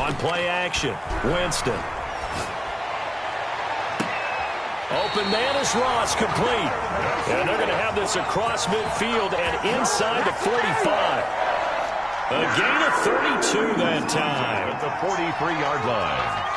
On play action, Winston. Open man is Ross, complete. And they're going to have this across midfield and inside the 45. A gain of 32 that time. At the 43-yard line.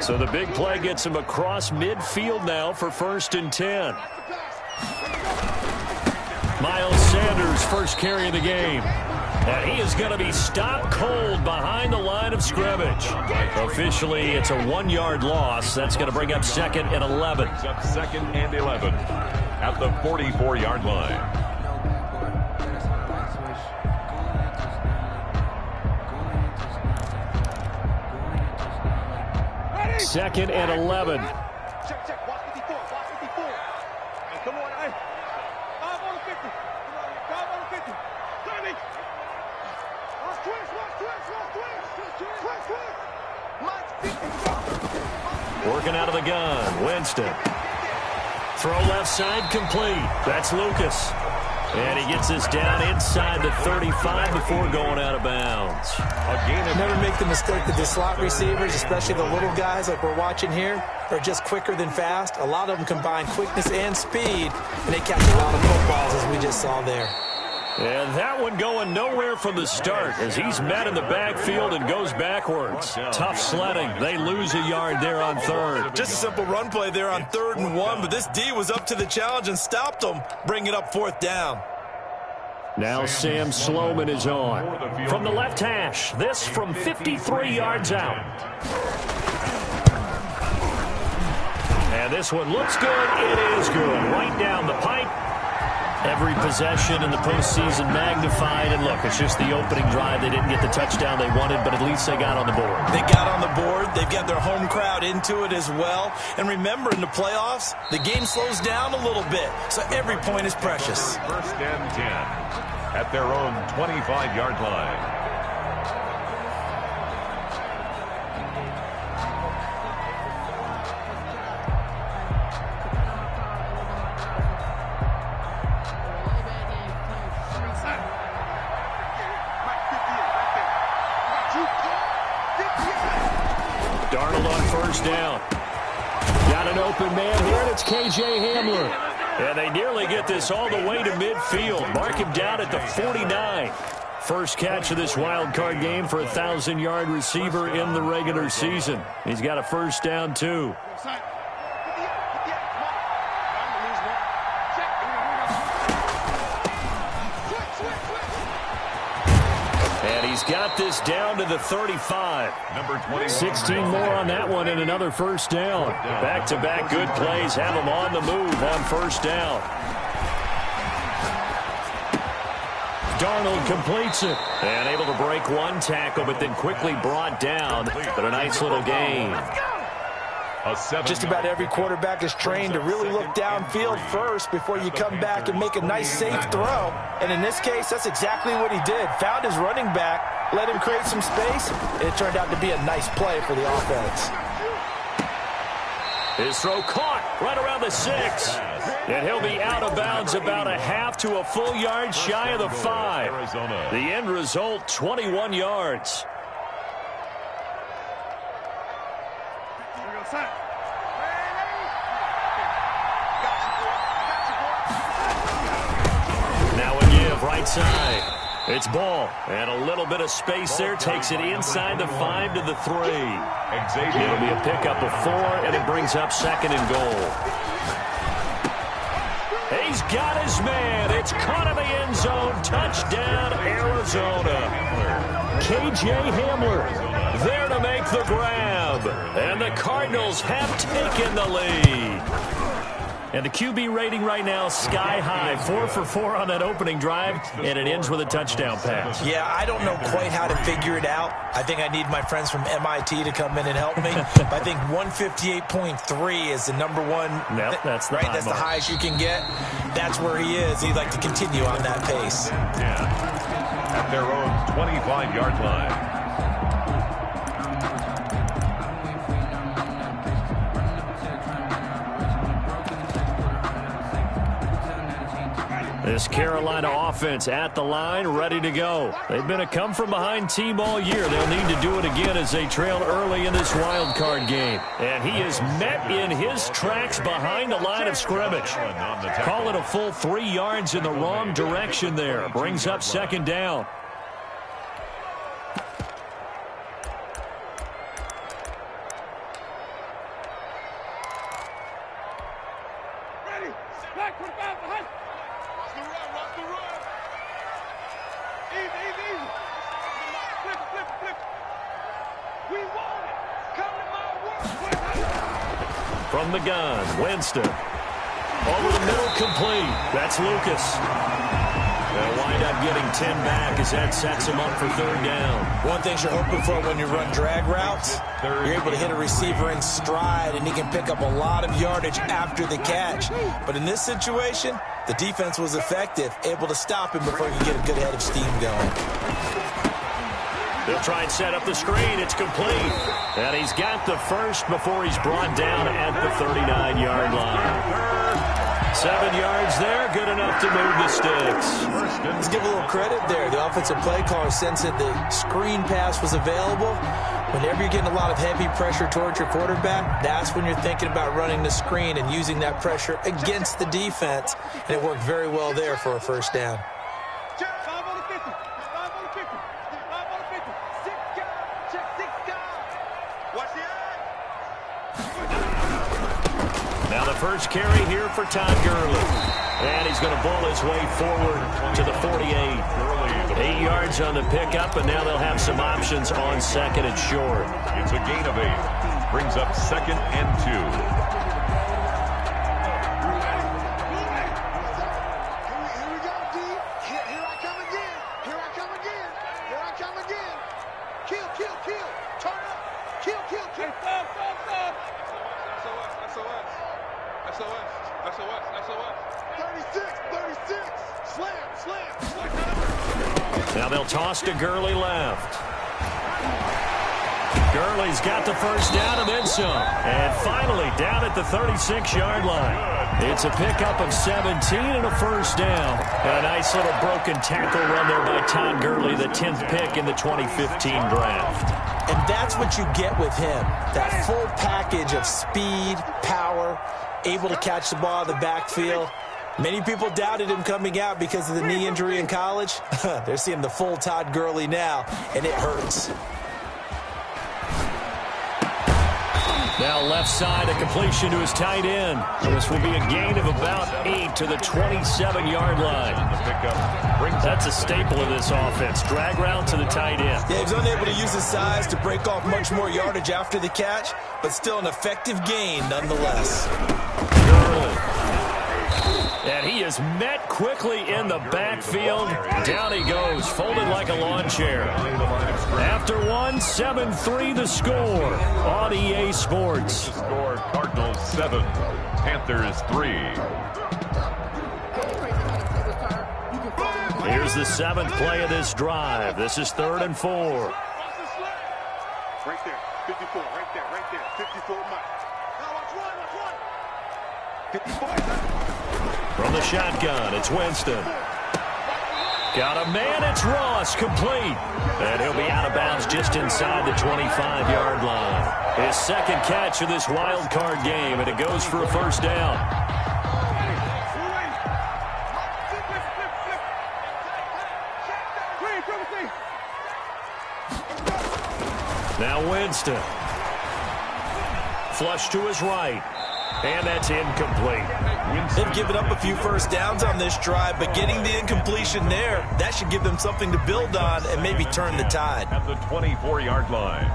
So the big play gets him across midfield now for 1st and 10. Miles Sanders, first carry of the game. And he is going to be stopped cold behind the line of scrimmage. Officially, it's a 1-yard loss. That's going to bring up 2nd and 11. Brings up 2nd and 11 at the 44-yard line. 2nd and 11. Check. Watch 54. Hey, come on, hey. 5 on the 50. 5 on the 50. 30. Watch twist. Working out of the gun, Winston. Throw left side, complete. That's Lucas. And he gets this down inside the 35 before going out of bounds. Never make the mistake that the slot receivers, especially the little guys like we're watching here, are just quicker than fast. A lot of them combine quickness and speed, and they catch a lot of footballs, as we just saw there. And that one going nowhere from the start as he's met in the backfield and goes backwards. Tough sledding. They lose a yard there on 3rd. Just a simple run play there on 3rd and 1, but this D was up to the challenge and stopped them, bringing it up 4th down. Now Sam Sloman is on. From the left hash, this from 53 yards out. And this one looks good. It is good. Right down the pipe. Every possession in the postseason magnified. And look, it's just the opening drive. They didn't get the touchdown they wanted, but at least they got on the board. They got on the board. They've got their home crowd into it as well. And remember, in the playoffs, the game slows down a little bit, so every point is precious. 1st and 10 at their own 25-yard line. Darnold on 1st down. Got an open man here, and it's K.J. Hamler. And they nearly get this all the way to midfield. Mark him down at the 49. First catch of this wild card game for a 1,000-yard receiver in the regular season. He's got a 1st down, too. And he's got this down to the 35. Number 21. 16 more on that one and another 1st down. Back-to-back good plays have him on the move on 1st down. Darnold completes it. And able to break one tackle, but then quickly brought down. But a nice little gain. Just about every quarterback is trained to really look downfield first before you come back and make a nice, safe throw. And in this case, that's exactly what he did. Found his running back, let him create some space, and it turned out to be a nice play for the offense. His throw caught right around the 6. And he'll be out of bounds about a half to a full yard shy of the 5. The end result, 21 yards. Now a give, right side. It's ball, and a little bit of space there. Takes it inside the 5 to the 3. It'll be a pickup of 4, and it brings up 2nd and goal. He's got his man. It's caught in the end zone. Touchdown, Arizona. K.J. Hamler there to make the grab. And the Cardinals have taken the lead. And the QB rating right now, sky high. 4 for 4 on that opening drive, and it ends with a touchdown pass. Yeah, I don't know quite how to figure it out. I think I need my friends from MIT to come in and help me. But I think 158.3 is the number one. Yep, that's the right. high That's mark. the highest you can get. That's where he is. He'd like to continue on that pace. Yeah. At their own 25-yard line. This Carolina offense at the line, ready to go. They've been a come-from-behind team all year. They'll need to do it again as they trail early in this wild card game. And he is met in his tracks behind the line of scrimmage. Call it a full 3 yards in the wrong direction there. Brings up second down. From the gun, Winston. Over the middle, complete. That's Lucas. They'll wind up getting 10 back as that sets him up for third down. One thing you're hoping for when you run drag routes, you're able to hit a receiver in stride, and he can pick up a lot of yardage after the catch. But in this situation, the defense was effective, able to stop him before he could get a good head of steam going. They'll try and set up the screen. It's complete. And he's got the first before he's brought down at the 39-yard line. 7 yards there, good enough to move the sticks. Let's give a little credit there. The offensive play caller sensed that the screen pass was available. Whenever you're getting a lot of heavy pressure towards your quarterback, that's when you're thinking about running the screen and using that pressure against the defense. And it worked very well there for a first down. Now the first carry here for Todd Gurley. And he's going to ball his way forward to the 48. 8 yards on the pickup, and now they'll have some options on second and short. It's a gain of 8. Brings up second and 2. Now they'll toss to Gurley left. Gurley's got the first down and then some. And finally down at the 36-yard line. It's a pickup of 17 and a first down. And a nice little broken tackle run there by Todd Gurley, the 10th pick in the 2015 draft. And that's what you get with him. That full package of speed, power, able to catch the ball in the backfield. Many people doubted him coming out because of the knee injury in college. They're seeing the full Todd Gurley now, and it hurts. Now left side, a completion to his tight end. This will be a gain of about 8 to the 27-yard line. That's a staple of this offense. Drag route to the tight end. Yeah, he was unable to use his size to break off much more yardage after the catch, but still an effective gain nonetheless. Gurley. And he is met quickly in the backfield. Down he goes, folded like a lawn chair. After one, 7-3 the score on EA Sports. The score, Cardinals 7, Panthers 3. Here's the 7th play of this drive. This is 3rd and 4. Right there, 54, right there, 54 miles. Now watch one. 54. From the shotgun, it's Winston. Got a man, it's Ross, complete. And he'll be out of bounds just inside the 25-yard line. His second catch of this wild card game, and it goes for a first down. Now Winston. Flush to his right. And that's incomplete. They've given up a few first downs on this drive, but getting the incompletion there, that should give them something to build on and maybe turn the tide. At the 24-yard line.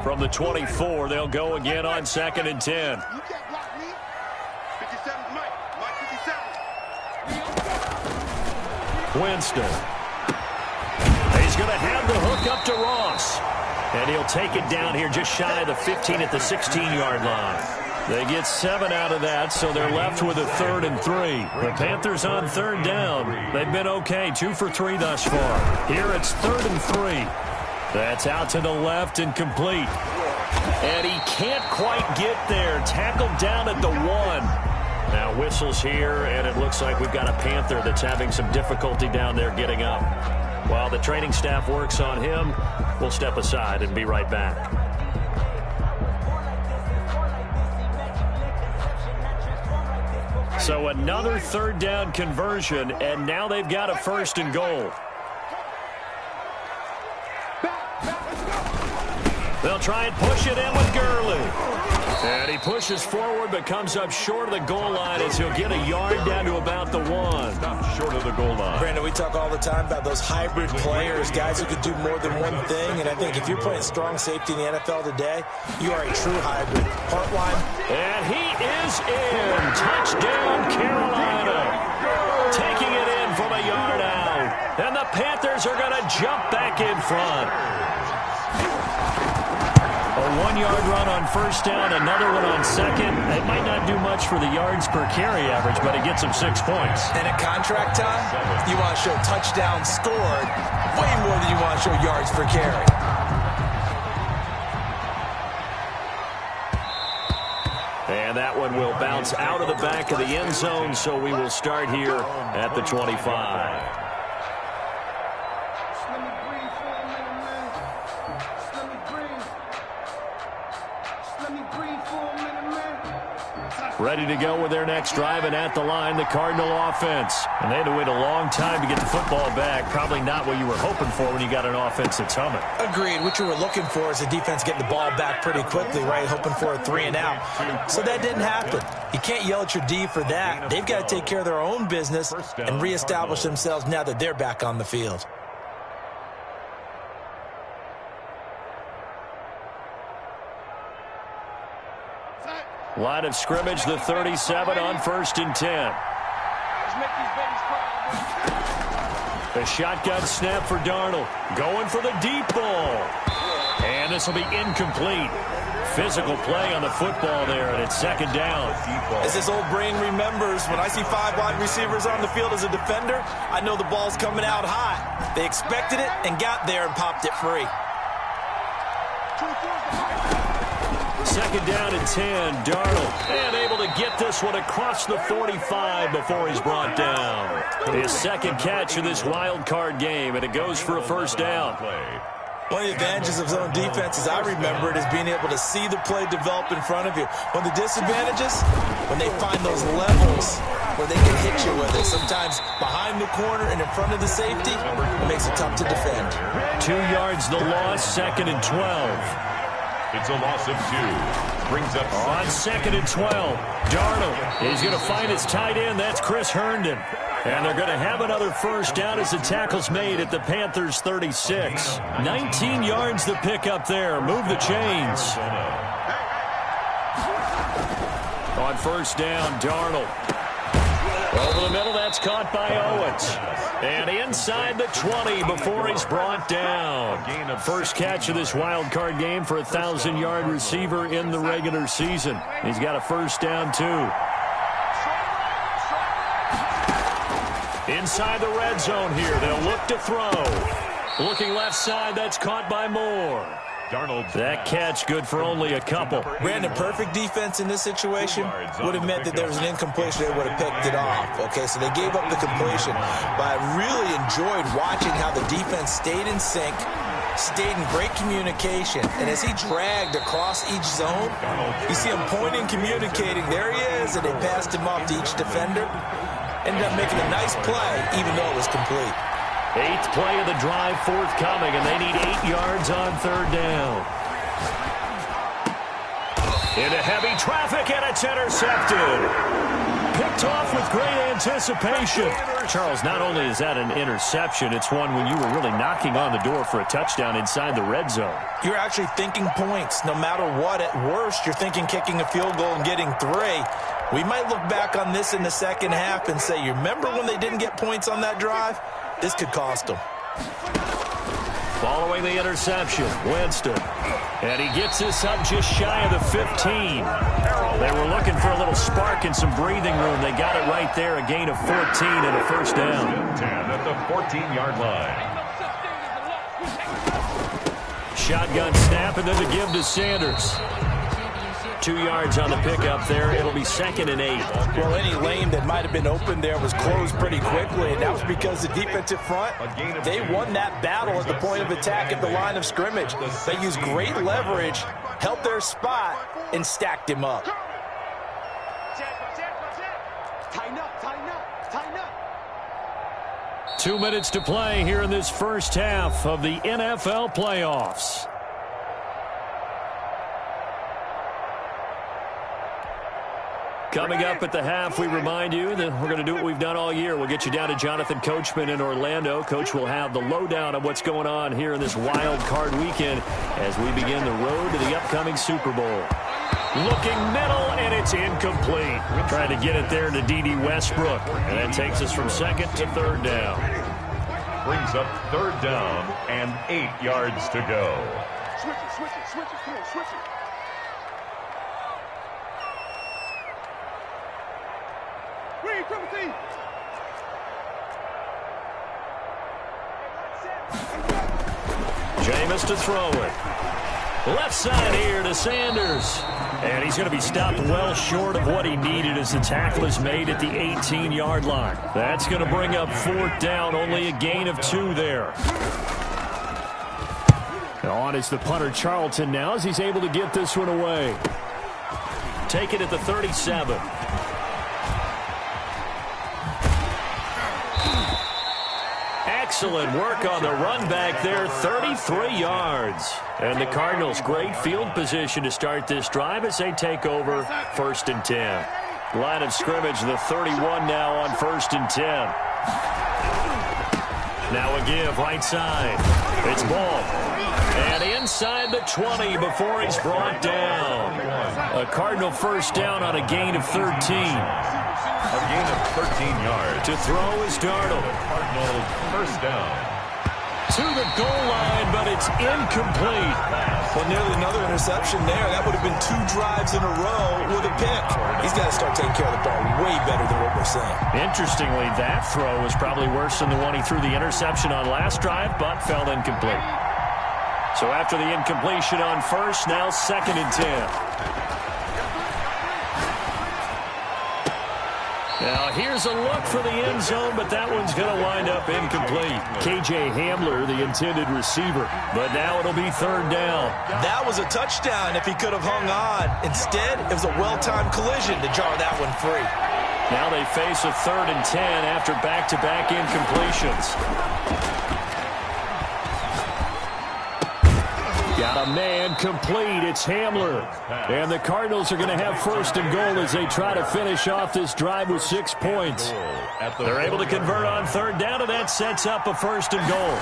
From the 24, they'll go again on 2nd and 10. You can't block me. 57's Mike. Mike 57. Winston. He's going to have the hook up to Ross. And he'll take it down here just shy of the 15 at the 16-yard line. They get 7 out of that, so they're left with a 3rd and 3. The Panthers on 3rd down. They've been okay, 2 for 3 thus far. Here it's 3rd and 3. That's out to the left and complete. And he can't quite get there. Tackled down at the 1. Now whistles here, and it looks like we've got a Panther that's having some difficulty down there getting up. While the training staff works on him, we'll step aside and be right back. So another 3rd down conversion, and now they've got a 1st and goal. They'll try and push it in with Gurley. And he pushes forward but comes up short of the goal line as he'll get a yard down to about the 1. Stop short of the goal line. Brandon, we talk all the time about those hybrid players, guys who can do more than one thing. And I think if you're playing strong safety in the NFL today, you are a true hybrid. Part line. And he is in. Touchdown, Carolina. Taking it in from a yard out. And the Panthers are going to jump back in front. A 1-yard run on 1st down, another one on 2nd. It might not do much for the yards per carry average, but it gets them 6 points. And at contract time, you want to show touchdowns scored way more than you want to show yards per carry. And that one will bounce out of the back of the end zone, so we will start here at the 25. Ready to go with their next drive, and at the line, the Cardinal offense. And they had to wait a long time to get the football back. Probably not what you were hoping for when you got an offense that's humming. Agreed. What you were looking for is the defense getting the ball back pretty quickly, right? Hoping for a 3 and out. So that didn't happen. You can't yell at your D for that. They've got to take care of their own business and reestablish themselves now that they're back on the field. Line of scrimmage, the 37 on 1st and 10. The shotgun snap for Darnold. Going for the deep ball. And this will be incomplete. Physical play on the football there, and it's 2nd down. As his old brain remembers, when I see 5 wide receivers on the field as a defender, I know the ball's coming out high. They expected it and got there and popped it free. 2nd down and 10. Darnold, and able to get this one across the 45 before he's brought down. His 2nd catch of this wild card game, and it goes for a 1st down. One of the advantages of zone defense, as I remember it, is being able to see the play develop in front of you. One of the disadvantages, when they find those levels where they can hit you with it, sometimes behind the corner and in front of the safety, it makes it tough to defend. 2 yards the loss, 2nd and 12. It's a loss of 2. Brings up on 2nd and 12. Darnold, he's going to find his tight end. That's Chris Herndon. And they're going to have another 1st down as the tackle's made at the Panthers' 36. 19 yards to pick up there. Move the chains. On 1st down, Darnold. Over the middle, that's caught by Owens. And inside the 20 before he's brought down. 1st catch of this wild card game for a 1,000-yard receiver in the regular season. He's got a 1st down, too. Inside the red zone here, they'll look to throw. Looking left side, that's caught by Moore. That catch good for only a couple. Brandon, perfect defense in this situation would have meant that there was an incompletion. They would have picked it off. Okay, so they gave up the completion. But I really enjoyed watching how the defense stayed in sync, stayed in great communication. And as he dragged across each zone, you see him pointing, communicating. There he is, and they passed him off to each defender. Ended up making a nice play, even though it was complete. 8th play of the drive forthcoming, and they need 8 yards on 3rd down. Into heavy traffic, and it's intercepted. Picked off with great anticipation. Charles, not only is that an interception, it's one when you were really knocking on the door for a touchdown inside the red zone. You're actually thinking points. No matter what, at worst, you're thinking kicking a field goal and getting 3. We might look back on this in the second half and say, you remember when they didn't get points on that drive? This could cost them. Following the interception, Winston. And he gets this up just shy of the 15. They were looking for a little spark and some breathing room. They got it right there, a gain of 14 and a first down. 10 at the 14-yard line. Shotgun snap and then the give to Sanders. 2 yards on the pickup there. It'll be 2nd and 8. Well, any lane that might have been open there was closed pretty quickly, and that was because the defensive front, they won that battle at the point of attack at the line of scrimmage. They used great leverage, held their spot, and stacked him up. Tighten up, tighten up, tighten up. 2 minutes to play here in this first half of the NFL playoffs. Coming up at the half, we remind you that we're going to do what we've done all year. We'll get you down to Jonathan Coachman in Orlando. Coach will have the lowdown of what's going on here in this wild card weekend as we begin the road to the upcoming Super Bowl. Looking middle, and it's incomplete. Trying to get it there to D.D. Westbrook. And that takes us from 2nd to 3rd down. Brings up 3rd down and 8 yards to go. Switch it, switch it, switch it, come on, switch it. Read, triple T. Jameis to throw it. Left side here to Sanders. And he's going to be stopped well short of what he needed as the tackle is made at the 18-yard line. That's going to bring up 4th down, only a gain of 2 there. On is the punter Charlton now as he's able to get this one away. Take it at the 37. Excellent work on the run back there, 33 yards. And the Cardinals, great field position to start this drive as they take over 1st and 10. Line of scrimmage, the 31 now on 1st and 10. Now a give, right side. It's Ball. And inside the 20 before he's brought down. A Cardinal first down on a gain of 13. A gain of 13 yards. To throw is Darnold. Cardinals first down. To the goal line, but it's incomplete. Well, nearly another interception there. That would have been 2 drives in a row with a pick. He's got to start taking care of the ball way better than what we're saying. Interestingly, that throw was probably worse than the one he threw the interception on last drive, but fell incomplete. So after the incompletion on 1st, now 2nd and 10. Now, here's a look for the end zone, but that one's going to wind up incomplete. K.J. Hamler, the intended receiver. But now it'll be 3rd down. That was a touchdown if he could have hung on. Instead, it was a well-timed collision to jar that one free. Now they face a 3rd and 10 after back-to-back incompletions. Got a man complete. It's Hamler. And the Cardinals are going to have 1st and goal as they try to finish off this drive with 6 points. They're able to convert on 3rd down, and that sets up a 1st and goal.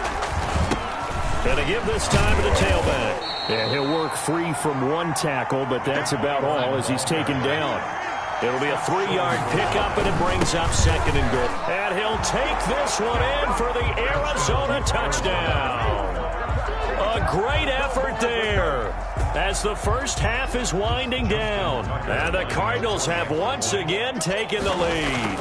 And they give this time to the tailback. And he'll work free from 1 tackle, but that's about all as he's taken down. It'll be a 3-yard pickup, and it brings up 2nd and goal. And he'll take this one in for the Arizona touchdown. A great effort there as the first half is winding down. And the Cardinals have once again taken the lead.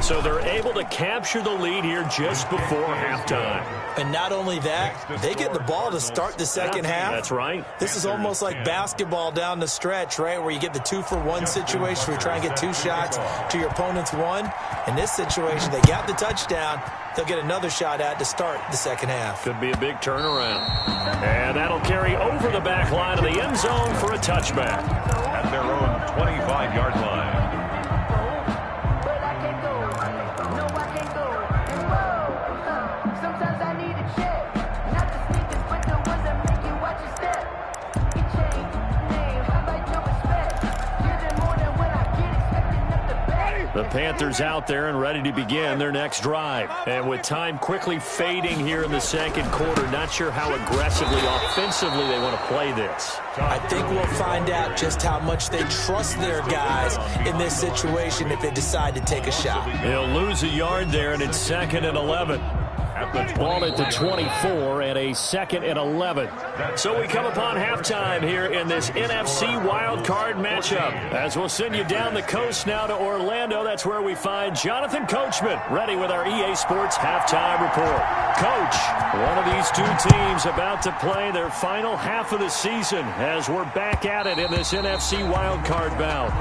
So they're able to capture the lead here just before halftime. And not only that, they get the ball to start the second half. That's right. This is almost like basketball down the stretch, right, where you get the 2-for-1 situation where you try and get 2 shots to your opponent's 1. In this situation, they got the touchdown. They'll get another shot at to start the second half. Could be a big turnaround. And that'll carry over the back line of the end zone for a touchback. At their own 25-yard line. The Panthers out there and ready to begin their next drive. And with time quickly fading here in the second quarter, not sure how aggressively, offensively they want to play this. I think we'll find out just how much they trust their guys in this situation if they decide to take a shot. He'll lose a yard there, and it's 2nd and 11. Ball at the 24 and a 2nd and 11. So we come upon halftime here in this NFC wildcard matchup. As we'll send you down the coast now to Orlando, that's where we find Jonathan Coachman ready with our EA Sports halftime report. Coach, one of these two teams about to play their final half of the season as we're back at it in this NFC wildcard bout.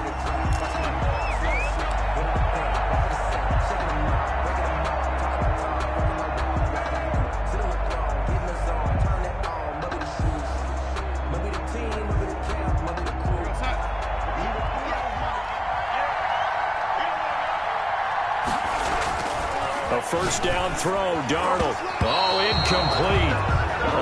First down throw, Darnold. Oh, incomplete.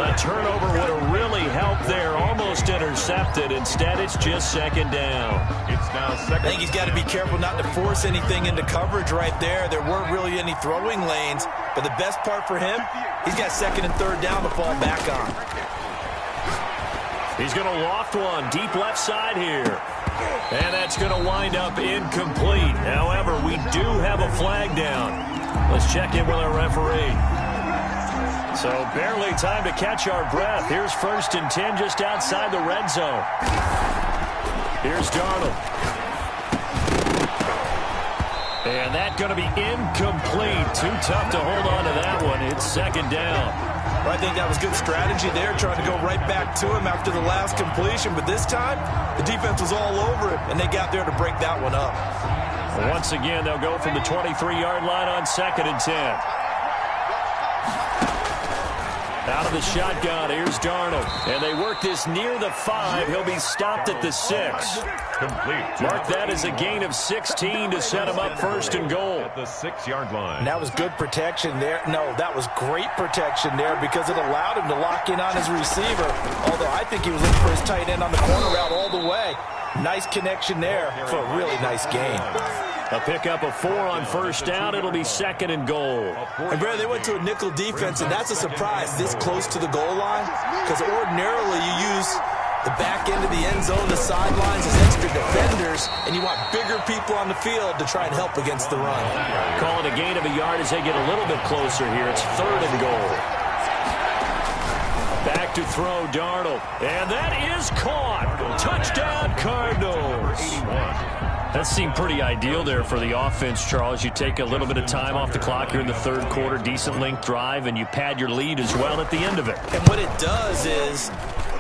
A turnover would have really helped there. Almost intercepted. Instead, it's just 2nd down. It's now 2nd. I think he's got to be careful not to force anything into coverage right there. There weren't really any throwing lanes. But the best part for him, he's got 2nd and 3rd down to fall back on. He's going to loft one deep left side here. And that's going to wind up incomplete. However, we do have a flag down. Let's check in with our referee. So barely time to catch our breath. Here's 1st and 10 just outside the red zone. Here's Darnold. And that's going to be incomplete. Too tough to hold on to that one. It's 2nd down. Well, I think that was good strategy there, trying to go right back to him after the last completion. But this time, the defense was all over it, and they got there to break that one up. Once again, they'll go from the 23-yard line on 2nd and 10. Out of the shotgun, here's Darnold. And they work this near the 5. He'll be stopped at the 6. Complete. Mark that as a gain of 16 to set him up 1st and goal. At the 6-yard line. And that was good protection there. No, that was great protection there because it allowed him to lock in on his receiver. Although I think he was looking for his tight end on the corner route all the way. Nice connection there for a really nice gain. A pickup of 4 on 1st down. It'll be 2nd and goal. And Brad, they went to a nickel defense, and that's a surprise this close to the goal line because ordinarily you use the back end of the end zone, the sidelines as extra defenders, and you want bigger people on the field to try and help against the run. Call it a gain of a yard as they get a little bit closer here. It's 3rd and goal. Back to throw, Darnold. And that is caught. Touchdown, Cardinals. That seemed pretty ideal there for the offense, Charles. You take a little bit of time off the clock here in the 3rd quarter, decent length drive, and you pad your lead as well at the end of it. And what it does is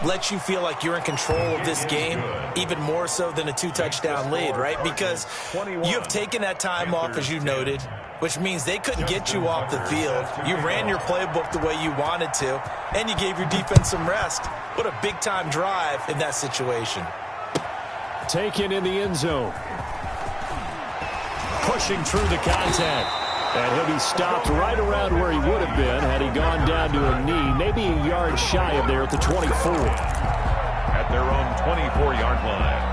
let you feel like you're in control of this game, even more so than a 2-touchdown lead, right? Because you have taken that time off, as you noted, which means they couldn't get you off the field. You ran your playbook the way you wanted to, and you gave your defense some rest. What a big-time drive in that situation. Taken in the end zone. Pushing through the contact. And he'll be stopped right around where he would have been had he gone down to a knee, maybe a yard shy of there at the 24. At their own 24-yard line.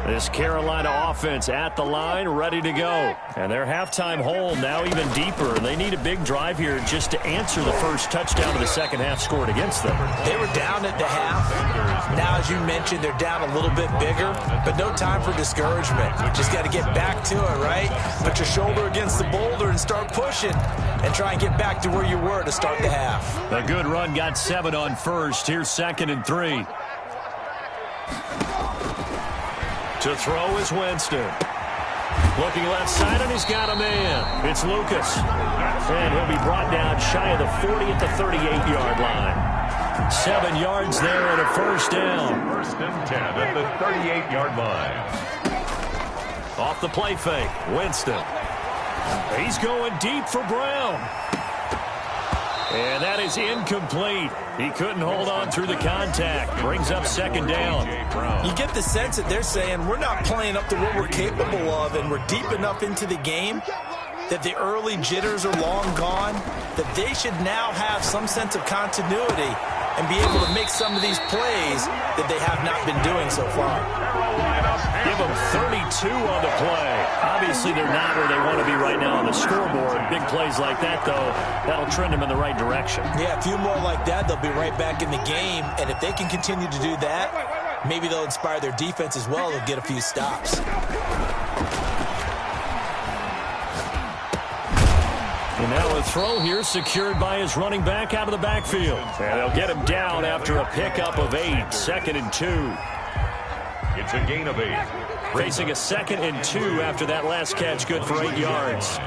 This Carolina offense at the line, ready to go. And their halftime hole now even deeper. They need a big drive here just to answer the first touchdown of the second half scored against them. They were down at the half. Now, as you mentioned, they're down a little bit bigger, but no time for discouragement. Just got to get back to it, right? Put your shoulder against the boulder and start pushing and try and get back to where you were to start the half. A good run, got 7 on 1st. Here's 2nd and 3. To throw is Winston. Looking left side, and he's got a man. It's Lucas. And he'll be brought down shy of the 40 at the 38-yard line. 7 yards there and a 1st down. 1st and 10 at the 38-yard line. Off the play fake, Winston. He's going deep for Brown. And that is incomplete. He couldn't hold on through the contact. Brings up second down. You get the sense that they're saying we're not playing up to what we're capable of, and we're deep enough into the game that the early jitters are long gone, that they should now have some sense of continuity and be able to make some of these plays that they have not been doing so far. Give them 32 on the play. Obviously, they're not where they want to be right now on the scoreboard. Big plays like that, though, that'll trend them in the right direction. Yeah, a few more like that, they'll be right back in the game. And if they can continue to do that, maybe they'll inspire their defense as well. They'll get a few stops. And now a throw here secured by his running back out of the backfield. And they'll get him down after a pickup of 8, 2nd and 2. It's a gain of 8. Facing a 2nd and 2 after that last catch, good for 8 yards.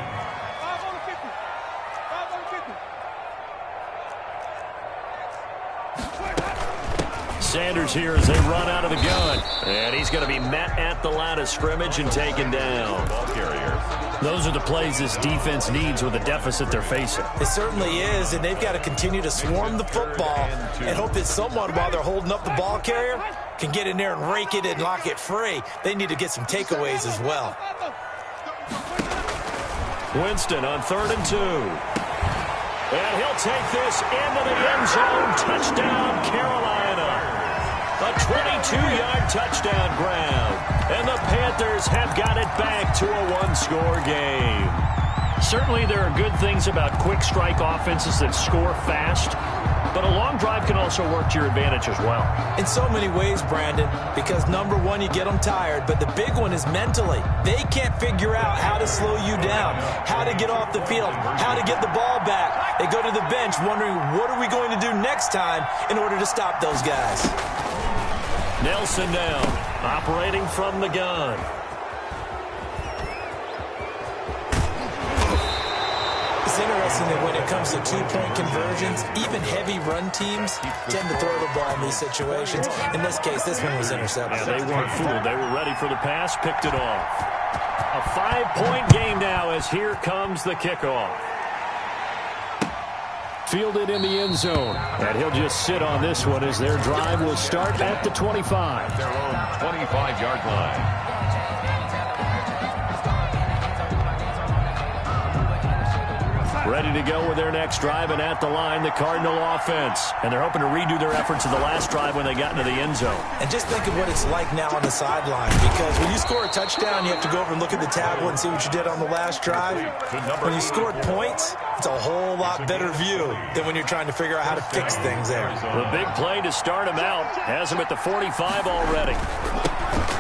Sanders here as they run out of the gun. And he's going to be met at the line of scrimmage and taken down. Ball carrier. Those are the plays this defense needs with the deficit they're facing. It certainly is, and they've got to continue to swarm the football and hope that someone, while they're holding up the ball carrier, can get in there and rake it and lock it free. They need to get some takeaways as well. Winston on 3rd and 2. And he'll take this into the end zone. Touchdown, Carolina. A 22-yard touchdown grab. And the Panthers have got it back to a one-score game. Certainly there are good things about quick strike offenses that score fast, but a long drive can also work to your advantage as well. In so many ways, Brandon, because number one, you get them tired, but the big one is mentally. They can't figure out how to slow you down, how to get off the field, how to get the ball back. They go to the bench wondering, what are we going to do next time in order to stop those guys? Nelson now, operating from the gun. It's interesting that when it comes to two-point conversions, even heavy run teams tend to throw the ball in these situations. In this case, this one was intercepted. Yeah, they weren't fooled. They were ready for the pass, picked it off. A 5-point game now as here comes the kickoff. Fielded in the end zone. And he'll just sit on this one as their drive will start at the 25. Their own 25-yard line. Ready to go with their next drive, and at the line, the Cardinal offense. And they're hoping to redo their efforts of the last drive when they got into the end zone. And just think of what it's like now on the sideline, because when you score a touchdown, you have to go over and look at the tablet and see what you did on the last drive. When you scored points, it's a whole lot better view than when you're trying to figure out how to fix things there. The big play to start him out has him at the 45 already.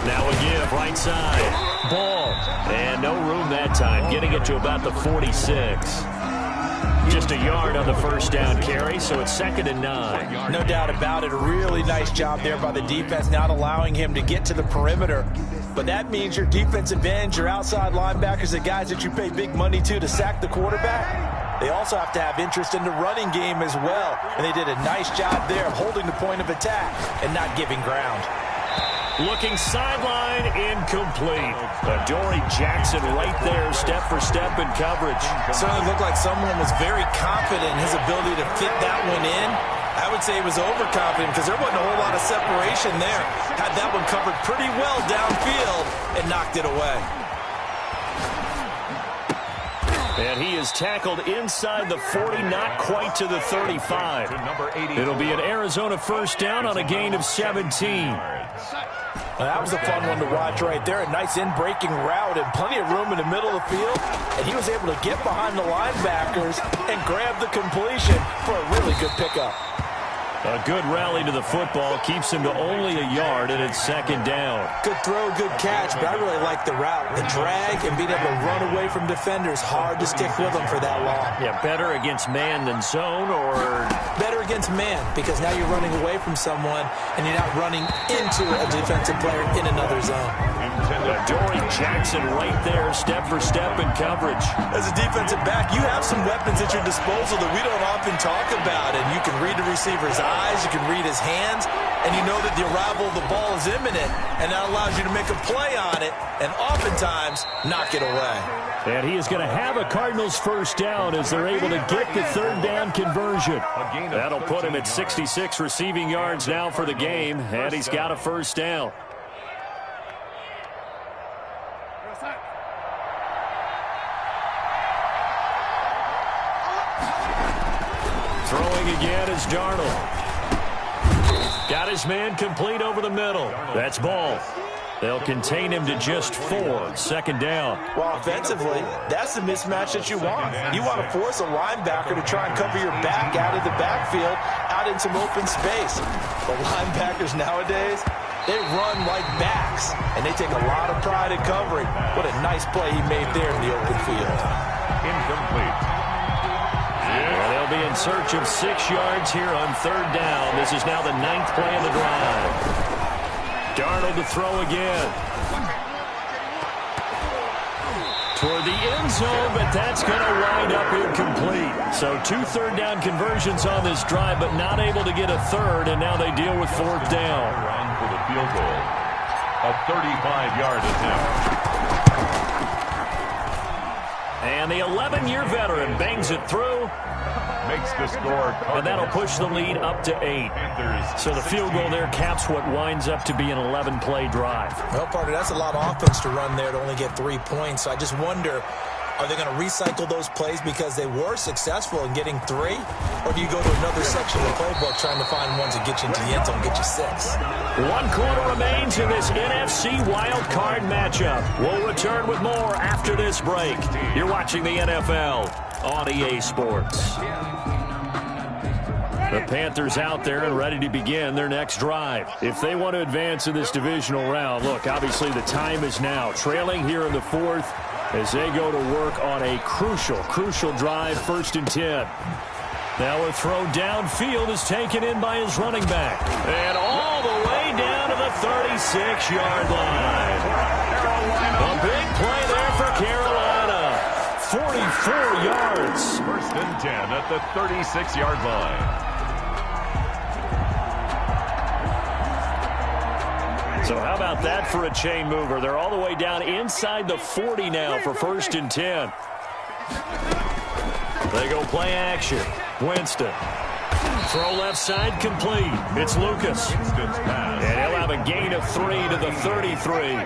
Now a give, right side. Ball. And no room that time, getting it to about the 46. Just a yard on the first down carry, so it's 2nd and 9. No doubt about it. A really nice job there by the defense, not allowing him to get to the perimeter. But that means your defensive ends, your outside linebackers, the guys that you pay big money to sack the quarterback, they also have to have interest in the running game as well. And they did a nice job there of holding the point of attack and not giving ground. Looking sideline, incomplete. Adoree Jackson right there, step for step in coverage. Certainly looked like someone was very confident in his ability to fit that one in. I would say he was overconfident because there wasn't a whole lot of separation there. Had that one covered pretty well downfield and knocked it away. And he is tackled inside the 40, not quite to the 35. It'll be an Arizona first down on a gain of 17. Well, that was a fun one to watch right there. A nice in-breaking route and plenty of room in the middle of the field. And he was able to get behind the linebackers and grab the completion for a really good pickup. A good rally to the football keeps him to only a yard, and it's 2nd down. Good throw, good catch, but I really like the route. The drag and being able to run away from defenders, hard to stick with them for that long. Yeah, better against man than zone, or? Better against man, because now you're running away from someone, and you're not running into a defensive player in another zone. Adoree Jackson right there, step for step in coverage. As a defensive back, you have some weapons at your disposal that we don't often talk about, and you can read the receiver's eye. eyes, you can read his hands, and you know that the arrival of the ball is imminent, and that allows you to make a play on it and oftentimes knock it away. And he is going to have a Cardinals first down as they're able to get the third down conversion. That'll put him at 66 receiving yards now for the game, and he's got a first down. Throwing again is Darnold. Got his man complete over the middle. That's ball. They'll contain him to just 4. Second down. Well, offensively, that's the mismatch that you want. You want to force a linebacker to try and cover your back out of the backfield, out in some open space. The linebackers nowadays, they run like backs, and they take a lot of pride in covering. What a nice play he made there in the open field. Incomplete. Well, they'll be in search of 6 yards here on third down. This is now the 9th play of the drive. Darnold to throw again. Toward the end zone, but that's going to wind up incomplete. So 2 third down conversions on this drive, but not able to get a third, and now they deal with fourth down. Run for the field goal. A 35-yard attempt. And the 11-year veteran bangs it through. Makes the score. And that'll push the lead up to 8. So the field goal there caps what winds up to be an 11-play drive. Well, partner, that's a lot of offense to run there to only get 3 points. So I just wonder, are they going to recycle those plays because they were successful in getting 3? Or do you go to another section of the playbook trying to find ones that get you into the end zone, get you 6? 1 quarter remains in this NFC wild card matchup. We'll return with more after this break. You're watching the NFL on EA Sports. The Panthers out there and ready to begin their next drive. If they want to advance in this divisional round, look, obviously the time is now. Trailing here in the 4th as they go to work on a crucial drive, 1st and 10. Now a throw downfield is taken in by his running back. And all the way down to the 36-yard line. A big play there for Carolina. 44 yards. 1st and 10 at the 36-yard line. So how about that for a chain mover? They're all the way down inside the 40 now for 1st and 10. They go play action. Winston. Throw left side complete. It's Lucas. And he'll have a gain of 3 to the 33.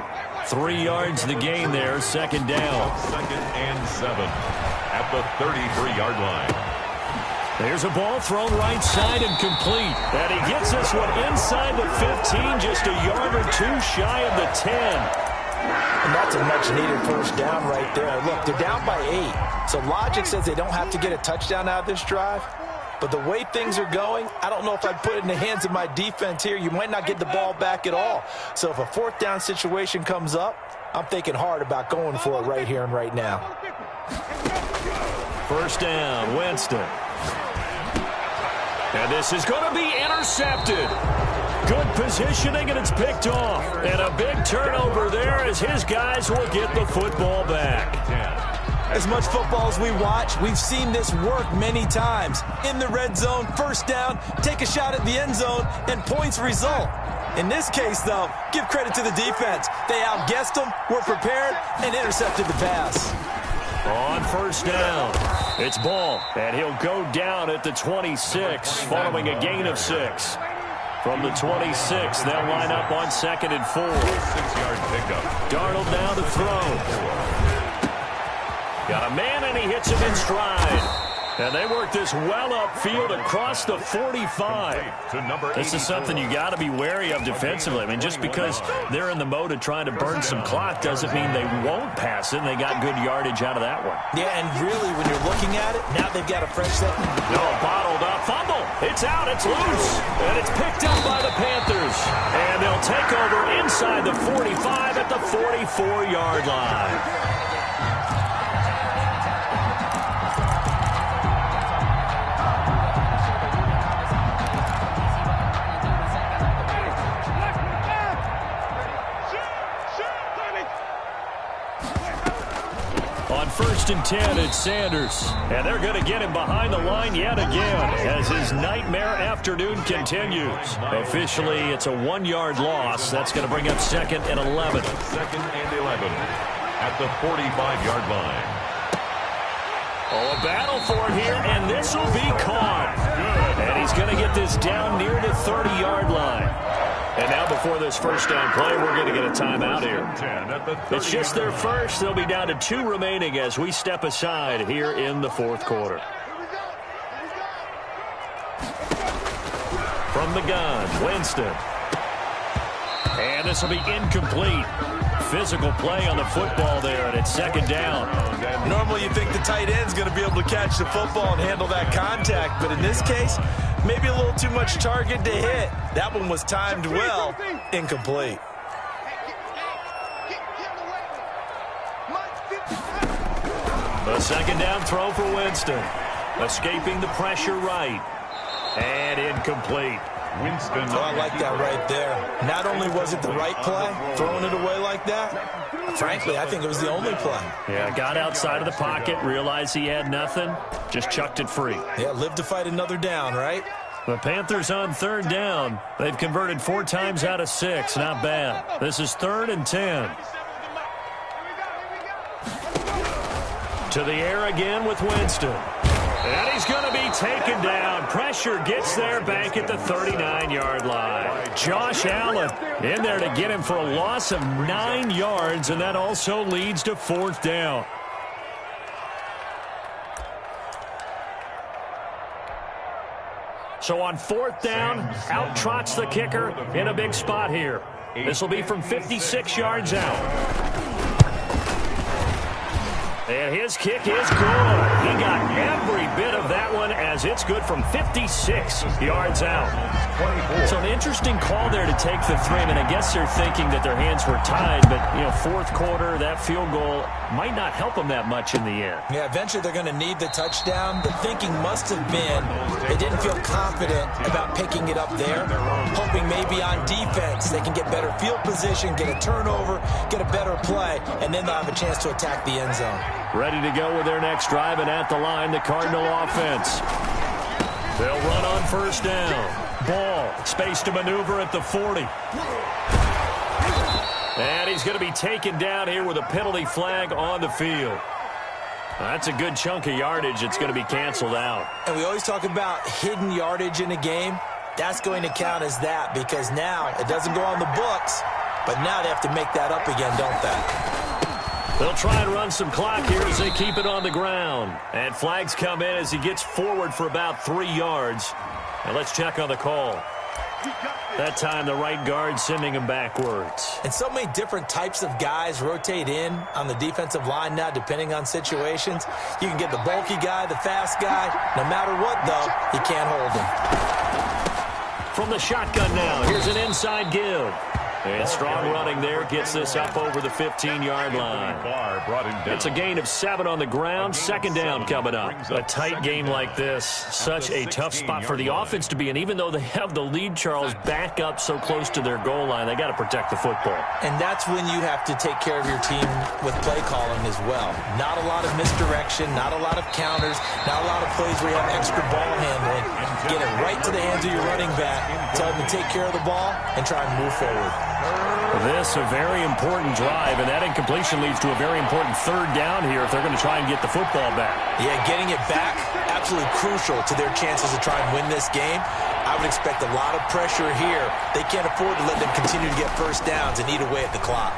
3 yards the gain there. 2nd down. 2nd and 7 at the 33-yard line. There's a ball thrown right side and complete. And he gets this one inside the 15, just a yard or 2 shy of the 10. And that's a much-needed first down right there. Look, they're down by 8. So logic says they don't have to get a touchdown out of this drive. But the way things are going, I don't know if I'd put it in the hands of my defense here. You might not get the ball back at all. So if a 4th down situation comes up, I'm thinking hard about going for it right here and right now. 1st down, Winston. And this is going to be intercepted. Good positioning, and it's picked off. And a big turnover there as his guys will get the football back. As much football as we watch, we've seen this work many times. In the red zone, 1st down, take a shot at the end zone, and points result. In this case, though, give credit to the defense. They outguessed them, were prepared, and intercepted the pass. On 1st down, it's Ball, and he'll go down at the 26, following a gain of 6. From the 26, they'll line up on 2nd and 4. 6-yard pickup. Darnold now to throw. Got a man, and he hits him in stride. And they work this well upfield across the 45. This is something you got to be wary of defensively. I mean, just because they're in the mode of trying to burn some clock doesn't mean they won't pass it. And they got good yardage out of that one. Yeah, and really, when you're looking at it, now they've got a fresh set. No, bottled up. Fumble. It's out. It's loose. And it's picked up by the Panthers. And they'll take over inside the 45 at the 44-yard line. 1st and 10 at Sanders. And they're going to get him behind the line yet again as his nightmare afternoon continues. Officially, it's a 1-yard loss. That's going to bring up 2nd and 11. 2nd and 11 at the 45-yard line. Oh, a battle for it here, and this will be caught. Good. And he's going to get this down near the 30-yard line. And now before this first down play, we're going to get a timeout here. It's just their first. They'll be down to 2 remaining as we step aside here in the 4th quarter. From the gun, Winston. And this will be incomplete. Physical play on the football there, and it's 2nd down. Normally you think the tight end's going to be able to catch the football and handle that contact, but in this case, maybe a little too much target to hit. That one was timed well, incomplete. A 2nd down throw for Winston. Escaping the pressure right. And incomplete. Winston. Oh, I like that right there. Not only was it the right play, throwing it away like that, frankly, I think it was the only play. Yeah, got outside of the pocket, realized he had nothing, just chucked it free. Yeah, live to fight another down, right? The Panthers on 3rd down. They've converted 4 times out of 6. Not bad. This is 3rd and 10. To the air again with Winston. And he's going to be taken down. Pressure gets there back at the 39-yard line. Josh Allen in there to get him for a loss of 9 yards, and that also leads to 4th down. So on 4th down, out trots the kicker in a big spot here. This will be from 56 yards out. And his kick is good. He got every bit of that one as it's good from 56 yards out. So an interesting call there to take the 3. I mean, I guess they're thinking that their hands were tied, but, 4th quarter, that field goal might not help them that much in the end. Yeah, eventually they're going to need the touchdown. The thinking must have been they didn't feel confident about picking it up there, hoping maybe on defense they can get better field position, get a turnover, get a better play, and then they'll have a chance to attack the end zone. Ready to go with their next drive, and at the line, the Cardinal offense. They'll run on 1st down. Ball, space to maneuver at the 40. And he's going to be taken down here with a penalty flag on the field. That's a good chunk of yardage. It's going to be canceled out. And we always talk about hidden yardage in a game. That's going to count as that because now it doesn't go on the books, but now they have to make that up again, don't they? They'll try and run some clock here as they keep it on the ground. And flags come in as he gets forward for about 3 yards. And let's check on the call. That time the right guard sending him backwards. And so many different types of guys rotate in on the defensive line now depending on situations. You can get the bulky guy, the fast guy. No matter what, though, you can't hold him. From the shotgun now, here's an inside give. And strong running there gets this up over the 15-yard line. It's a gain of 7 on the ground. 2nd down coming up. A tight game like this, such a tough spot for the offense to be in. Even though they have the lead, Charles, back up so close to their goal line, they got to protect the football. And that's when you have to take care of your team with play calling as well. Not a lot of misdirection, not a lot of counters, not a lot of plays where you have extra ball handling. Get it right to the hands of your running back. Tell them to take care of the ball and try and move forward. This a very important drive, and that incompletion leads to a very important 3rd down here if they're going to try and get the football back. Yeah, getting it back, absolutely crucial to their chances to try and win this game. I would expect a lot of pressure here. They can't afford to let them continue to get 1st downs and eat away at the clock.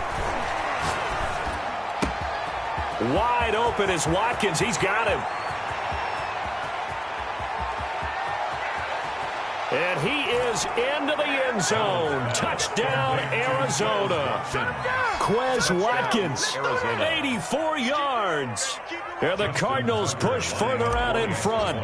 Wide open is Watkins. He's got him. And he is into the end zone. Touchdown, Arizona. Quez Watkins, 84 yards. And the Cardinals push further out in front.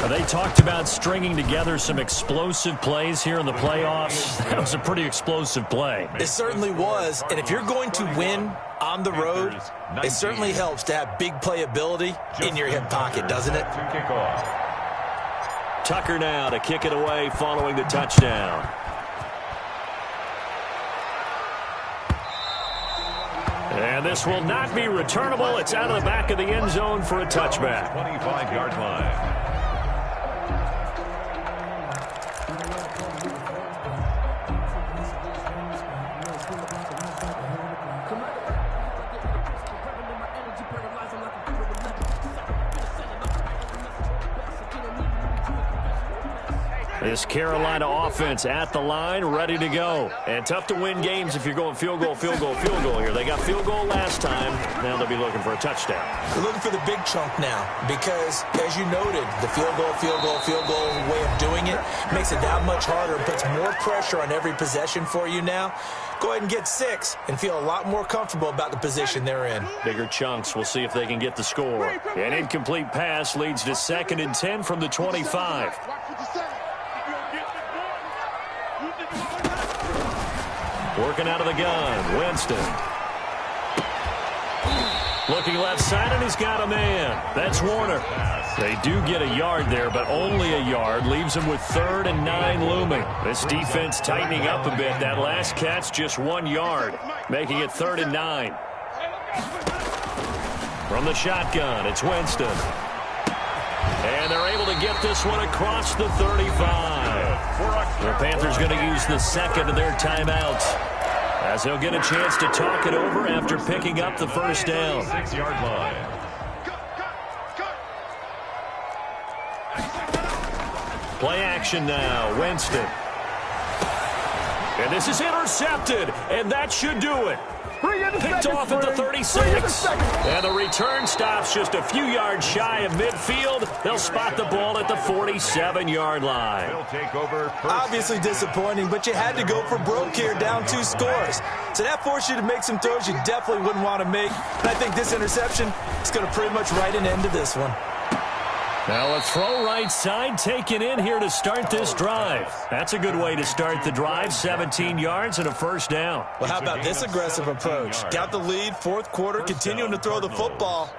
They talked about stringing together some explosive plays here in the playoffs. That was a pretty explosive play. It certainly was. And if you're going to win on the road, it certainly helps to have big playability in your hip pocket, doesn't it? Tucker now to kick it away following the touchdown. And this will not be returnable. It's out of the back of the end zone for a touchback. 25-yard line. This Carolina offense at the line, ready to go. And tough to win games if you're going field goal, field goal, field goal here. They got field goal last time. Now they'll be looking for a touchdown. They're looking for the big chunk now because, as you noted, the field goal way of doing it makes it that much harder and puts more pressure on every possession for you now. Go ahead and get 6 and feel a lot more comfortable about the position they're in. Bigger chunks. We'll see if they can get the score. An incomplete pass leads to 2nd and 10 from the 25. Working out of the gun, Winston. Looking left side, and he's got a man. That's Warner. They do get a yard there, but only a yard. Leaves them with 3rd and 9 looming. This defense tightening up a bit. That last catch, just 1 yard, making it 3rd and 9. From the shotgun, it's Winston. And they're able to get this one across the 35. The Panthers going to use the second of their timeouts, as they'll get a chance to talk it over after picking up the first down. 6-yard line. Play action now, Winston. And this is intercepted, and that should do it. Picked off at the 36. And the return stops just a few yards shy of midfield. They'll spot the ball at the 47-yard line. Obviously disappointing, but you had to go for broke here, down 2 scores. So that forced you to make some throws you definitely wouldn't want to make. And I think this interception is going to pretty much write an end to this one. Now a throw right side taken in here to start this drive. That's a good way to start the drive. 17 yards and a first down. Well, how about this aggressive approach? Got the lead, 4th quarter, continuing to throw the football.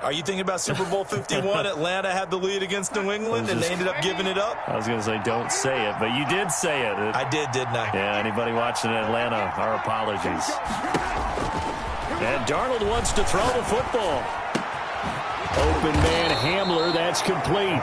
Are you thinking about Super Bowl 51? Atlanta had the lead against New England, and they ended up giving it up? I was going to say, don't say it, but you did say it. I did, didn't I? Yeah, anybody watching Atlanta, our apologies. And Darnold wants to throw the football. Open man Hamler, that's complete.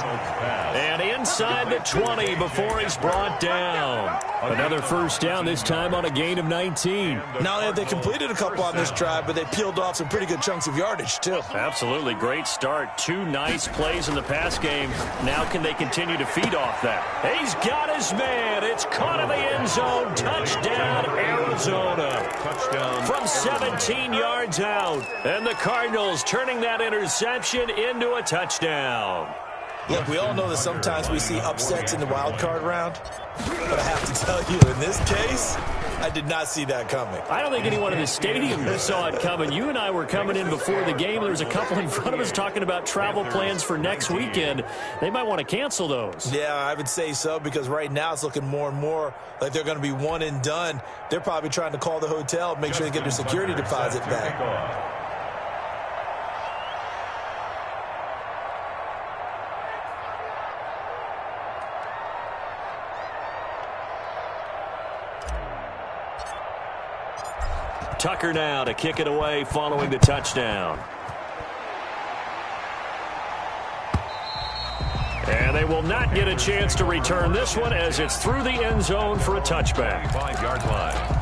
And inside the 20 before he's brought down. Another first down, this time on a gain of 19. Not only have they completed a couple on this drive, but they peeled off some pretty good chunks of yardage, too. Absolutely. Great start. 2 nice plays in the pass game. Now can they continue to feed off that? He's got his man. It's caught in the end zone. Touchdown, Arizona. Touchdown. From 17 yards out. And the Cardinals turning that interception into a touchdown. Look, we all know that sometimes we see upsets in the wild card round, but I have to tell you, in this case, I did not see that coming. I don't think anyone in the stadium saw it coming. You and I were coming in before the game. There's a couple in front of us talking about travel plans for next weekend. They might want to cancel those. Yeah, I would say so, because right now it's looking more and more like they're going to be one and done. They're probably trying to call the hotel, make sure they get their security deposit back. Tucker now to kick it away following the touchdown. And they will not get a chance to return this one as it's through the end zone for a touchback. 5-yard line.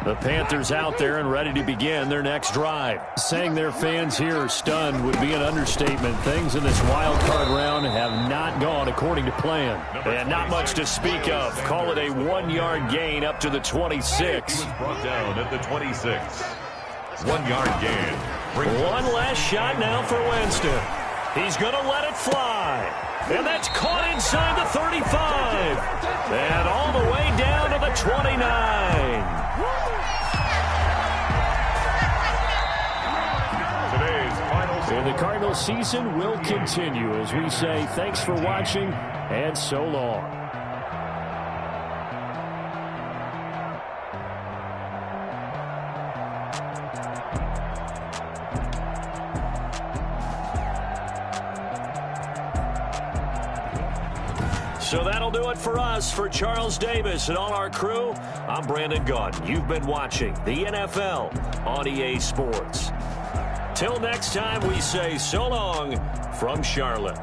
The Panthers out there and ready to begin their next drive. Saying their fans here are stunned would be an understatement. Things in this wild card round have not gone according to plan. And not much to speak of. Call it a 1-yard gain up to the 26. Brought down at the 26. 1-yard gain. One last shot now for Winston. He's going to let it fly. And that's caught inside the 35. And all the way down to the 29. And the Cardinals season will continue as we say thanks for watching and so long. So that'll do it for us. For Charles Davis and all our crew, I'm Brandon Gaudin. You've been watching the NFL on EA Sports. Till next time, we say so long from Charlotte.